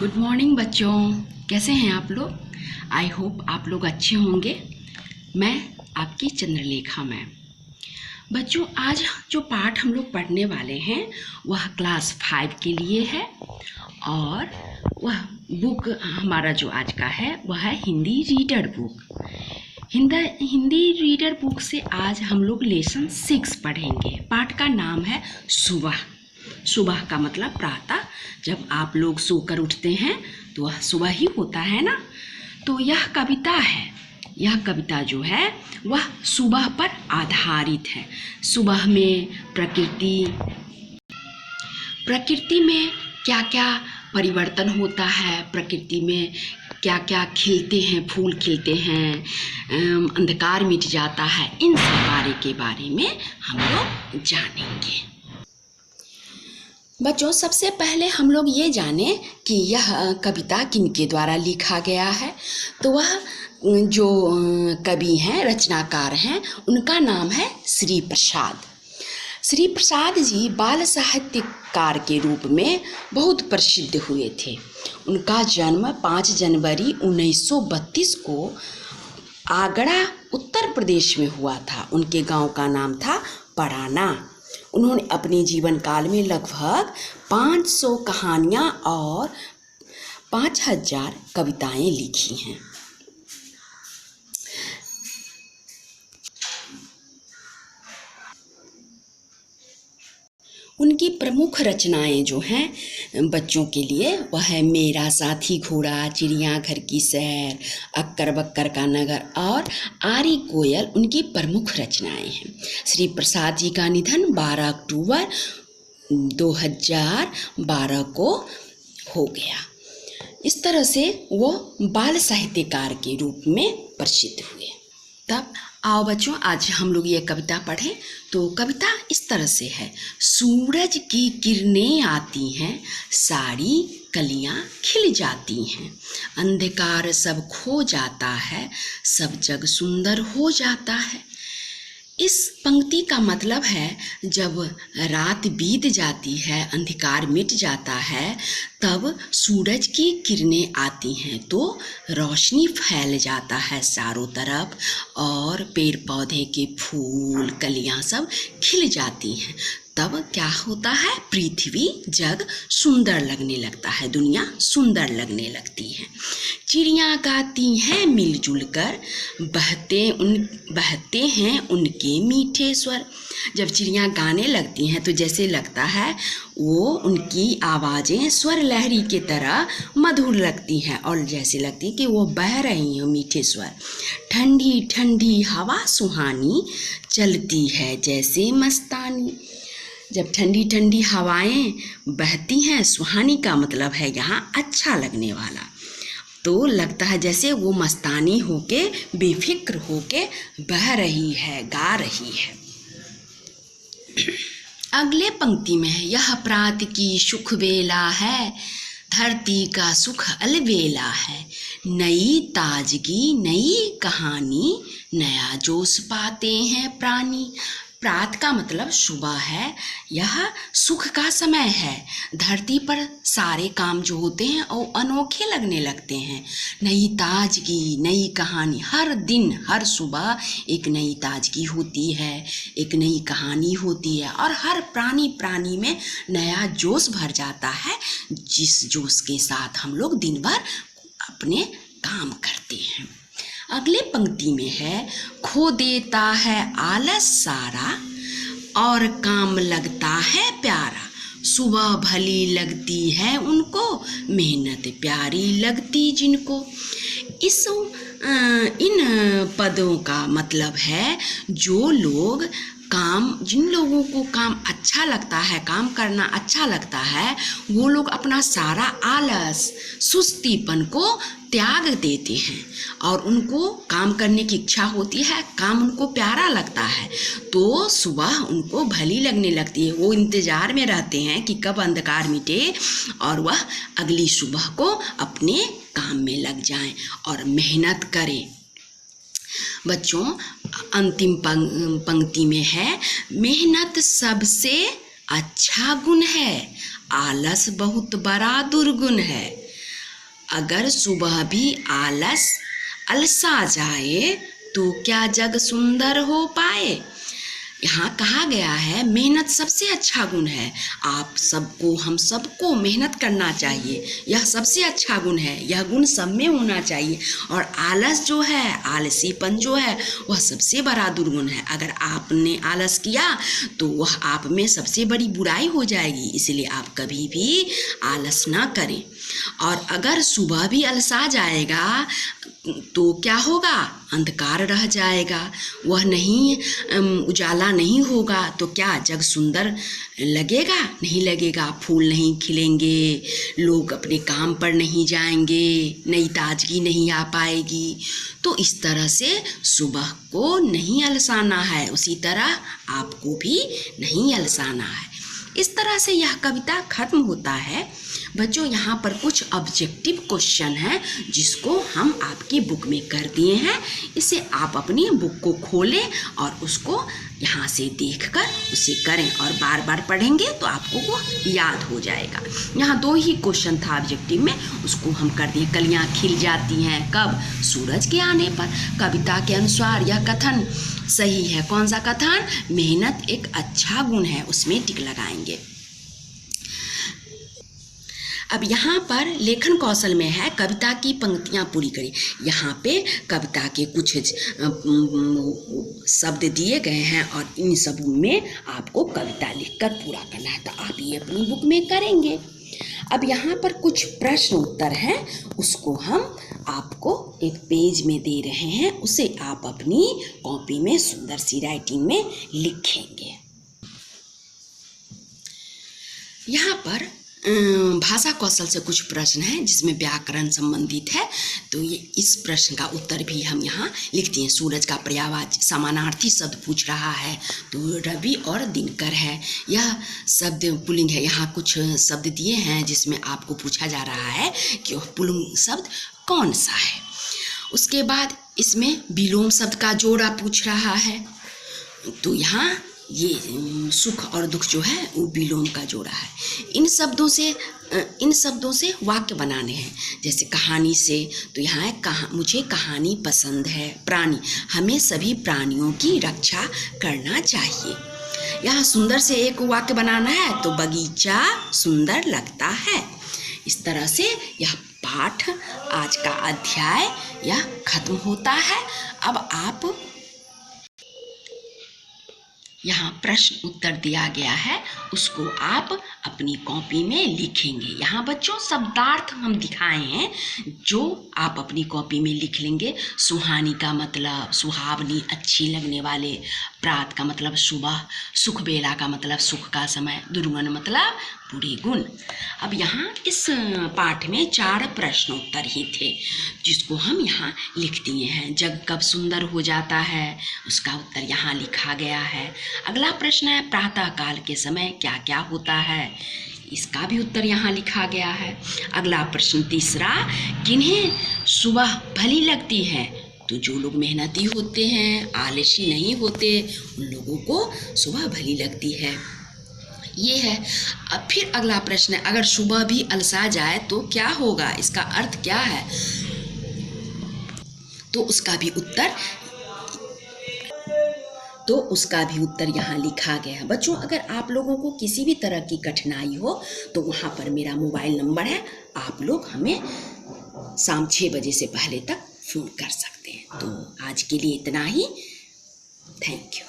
Good morning बच्चों, कैसे हैं आप लोग। आई होप आप लोग अच्छे होंगे। मैं आपकी चंद्रलेखा मैम। बच्चों, आज जो पाठ हम लोग पढ़ने वाले हैं वह क्लास 5 के लिए है और वह बुक हमारा जो आज का है वह है Hindi reader book. Hindi reader book से आज हम लोग लेसन 6 पढ़ेंगे। पाठ का नाम है सुबह। सुबह का मतलब प्रातः, जब आप लोग सोकर उठते हैं तो वह सुबह ही होता है ना। तो यह कविता है, यह कविता जो है वह सुबह पर आधारित है। सुबह में प्रकृति में क्या क्या परिवर्तन होता है, प्रकृति में क्या क्या खिलते हैं, फूल खिलते हैं, अंधकार मिट जाता है, इन सब के बारे में हम लोग जानेंगे। बच्चों, सबसे पहले हम लोग ये जाने कि यह कविता किनके द्वारा लिखा गया है। तो वह जो कवि हैं, रचनाकार हैं, उनका नाम है श्री प्रसाद। श्री प्रसाद जी बाल साहित्यकार के रूप में बहुत प्रसिद्ध हुए थे। उनका जन्म 5 जनवरी 1932 को आगरा, उत्तर प्रदेश में हुआ था। उनके गांव का नाम था पड़ाना। उन्होंने अपने जीवन काल में लगभग 500 कहानियाँ और 5000 कविताएं लिखी हैं। उनकी प्रमुख रचनाएं जो हैं बच्चों के लिए वह है मेरा साथी घोड़ा, चिड़ियाघर की सैर, अक्कर बक्कर का नगर और आरी कोयल उनकी प्रमुख रचनाएं हैं। श्री प्रसाद जी का निधन 12 अक्टूबर 2012 को हो गया। इस तरह से वो बाल साहित्यकार के रूप में प्रसिद्ध हुए। तब आओ बच्चों, आज हम लोग ये कविता पढ़ें। तो कविता इस तरह से है। सूरज की किरणें आती हैं, सारी कलियां खिल जाती हैं, अंधकार सब खो जाता है, सब जग सुंदर हो जाता है। इस पंक्ति का मतलब है, जब रात बीत जाती है, अंधकार मिट जाता है, तब सूरज की किरणें आती हैं तो रोशनी फैल जाता है चारों तरफ और पेड़ पौधे के फूल कलियां सब खिल जाती हैं। तब क्या होता है, पृथ्वी जग सुंदर लगने लगता है, दुनिया सुंदर लगने लगती है। चिड़ियाँ गाती हैं मिलजुल कर, बहते हैं उनके मीठे स्वर। जब चिड़ियाँ गाने लगती हैं तो जैसे लगता है वो उनकी आवाज़ें स्वर लहरी के तरह मधुर लगती हैं और जैसे लगती कि वो बह रही हैं मीठे स्वर। ठंडी ठंडी हवा सुहानी चलती है जैसे मस्तानी। जब ठंडी ठंडी हवाएं बहती हैं, सुहानी का मतलब है यहाँ अच्छा लगने वाला, तो लगता है जैसे वो मस्तानी होके बेफिक्र होके बह रही है, गा रही है। अगले पंक्ति में है, यह प्रात की सुख बेला है, धरती का सुख अलबेला है, नई ताजगी नई कहानी, नया जोश पाते हैं प्राणी। प्रात का मतलब सुबह है, यह सुख का समय है। धरती पर सारे काम जो होते हैं वो अनोखे लगने लगते हैं। नई ताजगी नई कहानी, हर दिन हर सुबह एक नई ताजगी होती है, एक नई कहानी होती है और हर प्राणी में नया जोश भर जाता है, जिस जोश के साथ हम लोग दिन भर अपने काम करते हैं। अगले पंक्ति में है, खो देता है आलस सारा और काम लगता है प्यारा, सुबह भली लगती है उनको, मेहनत प्यारी लगती जिनको। इन पदों का मतलब है, जिन लोगों को काम अच्छा लगता है, काम करना अच्छा लगता है, वो लोग अपना सारा आलस सुस्तीपन को त्याग देते हैं और उनको काम करने की इच्छा होती है, काम उनको प्यारा लगता है तो सुबह उनको भली लगने लगती है। वो इंतज़ार में रहते हैं कि कब अंधकार मिटे और वह अगली सुबह को अपने काम में लग जाएं और मेहनत करें। बच्चों, अंतिम पंक्ति में है, मेहनत सबसे अच्छा गुण है, आलस बहुत बड़ा दुर्गुण है। अगर सुबह भी अलसा जाए तो क्या जग सुंदर हो पाए। यहाँ कहा गया है मेहनत सबसे अच्छा गुण है। आप सबको, हम सबको मेहनत करना चाहिए, यह सबसे अच्छा गुण है, यह गुण सब में होना चाहिए। और आलस जो है, आलसीपन जो है, वह सबसे बड़ा दुर्गुण है। अगर आपने आलस किया तो वह आप में सबसे बड़ी बुराई हो जाएगी। इसलिए आप कभी भी आलस ना करें। और अगर सुबह भी अलसा जाएगा तो क्या होगा, अंधकार रह जाएगा, वह नहीं उजाला नहीं होगा तो क्या जग सुंदर लगेगा, नहीं लगेगा। फूल नहीं खिलेंगे, लोग अपने काम पर नहीं जाएंगे, नई ताजगी नहीं आ पाएगी। तो इस तरह से सुबह को नहीं अलसाना है, उसी तरह आपको भी नहीं अलसाना है। इस तरह से यह कविता खत्म होता है। बच्चों, यहाँ पर कुछ ऑब्जेक्टिव क्वेश्चन हैं जिसको हम आपकी बुक में कर दिए हैं। इसे आप अपनी बुक को खोलें और उसको यहाँ से देखकर उसे करें और बार बार पढ़ेंगे तो आपको वो याद हो जाएगा। यहाँ 2 ही क्वेश्चन था ऑब्जेक्टिव में, उसको हम कर दिए। कलियाँ खिल जाती हैं कब, सूरज के आने पर। कविता के अनुसार यह कथन सही है। कौन सा कथन? मेहनत एक अच्छा गुण है, उसमें टिक लगाएंगे। अब यहाँ पर लेखन कौशल में है कविता की पंक्तियाँ पूरी करें। यहाँ पे कविता के कुछ शब्द दिए गए हैं और इन सब में आपको कविता लिखकर पूरा करना है। तो आप ये अपनी बुक में करेंगे। अब यहाँ पर कुछ प्रश्न उत्तर हैं, उसको हम आपको एक पेज में दे रहे हैं, उसे आप अपनी कॉपी में सुंदर सी राइटिंग में लिखेंगे। यहाँ पर भाषा कौशल से कुछ प्रश्न हैं जिसमें व्याकरण संबंधित है। तो ये इस प्रश्न का उत्तर भी हम यहाँ लिखते हैं। सूरज का पर्यायवाची समानार्थी शब्द पूछ रहा है, तो रवि और दिनकर है। यह शब्द पुल्लिंग है। यहाँ कुछ शब्द दिए हैं जिसमें आपको पूछा जा रहा है कि वह पुल्लिंग शब्द कौन सा है। उसके बाद इसमें विलोम शब्द का जोड़ा पूछ रहा है, तो यहाँ ये सुख और दुख जो है वो विलोम का जोड़ा है। इन शब्दों से वाक्य बनाने हैं। जैसे कहानी से, तो यहाँ है मुझे कहानी पसंद है। प्राणी, हमें सभी प्राणियों की रक्षा करना चाहिए। यहाँ सुंदर से एक वाक्य बनाना है, तो बगीचा सुंदर लगता है। इस तरह से यह पाठ, आज का अध्याय यह खत्म होता है। अब आप यहाँ प्रश्न उत्तर दिया गया है, उसको आप अपनी कॉपी में लिखेंगे। यहाँ बच्चों शब्दार्थ हम दिखाए हैं जो आप अपनी कॉपी में लिख लेंगे। सुहानी का मतलब सुहावनी, अच्छी लगने वाले। प्रात का मतलब सुबह। सुख बेला का मतलब सुख का समय। दुर्गुण मतलब बुरे गुण। अब यहाँ इस पाठ में 4 प्रश्न उत्तर ही थे जिसको हम यहाँ लिख दिए हैं। जग कब सुंदर हो जाता है, उसका उत्तर यहाँ लिखा गया है। अगला प्रश्न है प्रातः काल के समय क्या क्या होता है, इसका भी उत्तर यहाँ लिखा गया है। अगला प्रश्न तीसरा, किन्हें सुबह भली लगती है, तो जो लोग मेहनती होते हैं, आलसी नहीं होते, उन लोगों को सुबह भली लगती है। ये है। अब फिर अगला प्रश्न है, अगर सुबह भी अलसा जाए तो क्या होगा, इसका अर्थ क्या है, तो उसका भी उत्तर यहाँ लिखा गया है। बच्चों, अगर आप लोगों को किसी भी तरह की कठिनाई हो तो वहाँ पर मेरा मोबाइल नंबर है, आप लोग हमें शाम 6 बजे से पहले तक फ़ोन कर सकते हैं। तो आज के लिए इतना ही। Thank you.